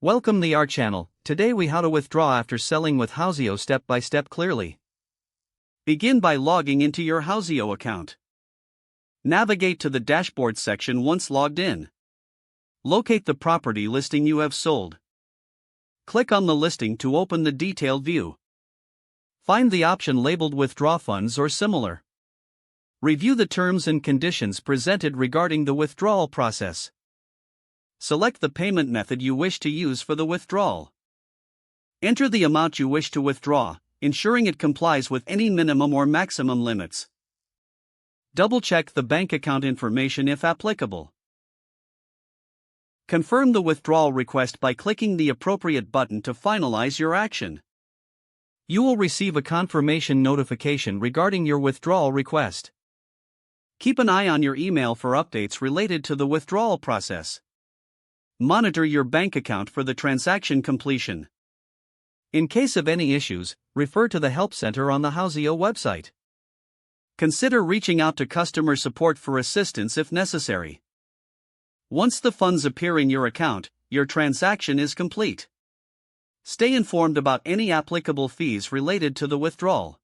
Welcome to our channel. Today we how to withdraw after selling with Houzeo step by step clearly. Begin by logging into your Houzeo account. Navigate to the dashboard section once logged in. Locate the property listing you have sold. Click on the listing to open the detailed view. Find the option labeled withdraw funds or similar. Review the terms and conditions presented regarding the withdrawal process. Select the payment method you wish to use for the withdrawal. Enter the amount you wish to withdraw, ensuring it complies with any minimum or maximum limits. Double-check the bank account information if applicable. Confirm the withdrawal request by clicking the appropriate button to finalize your action. You will receive a confirmation notification regarding your withdrawal request. Keep an eye on your email for updates related to the withdrawal process. Monitor your bank account for the transaction completion. In case of any issues, refer to the Help Center on the Houzeo website. Consider reaching out to customer support for assistance if necessary. Once the funds appear in your account, your transaction is complete. Stay informed about any applicable fees related to the withdrawal.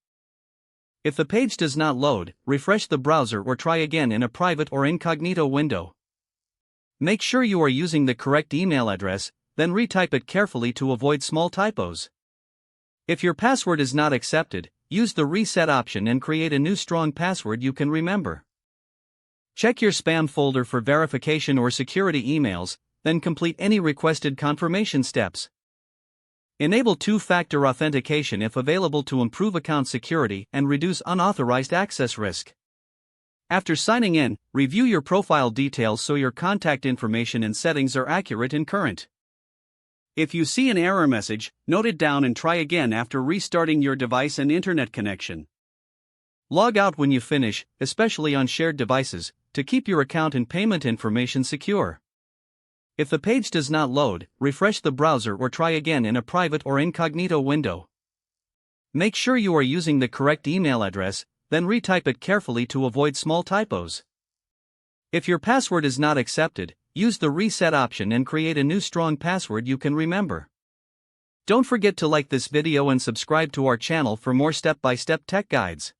If the page does not load, refresh the browser or try again in a private or incognito window. Make sure you are using the correct email address, then retype it carefully to avoid small typos. If your password is not accepted, use the reset option and create a new strong password you can remember. Check your spam folder for verification or security emails, then complete any requested confirmation steps. Enable two-factor authentication if available to improve account security and reduce unauthorized access risk. After signing in, review your profile details so your contact information and settings are accurate and current. If you see an error message, note it down and try again after restarting your device and internet connection. Log out when you finish, especially on shared devices, to keep your account and payment information secure. If the page does not load, refresh the browser or try again in a private or incognito window. Make sure you are using the correct email address, then retype it carefully to avoid small typos. If your password is not accepted, use the reset option and create a new strong password you can remember. Don't forget to like this video and subscribe to our channel for more step-by-step tech guides.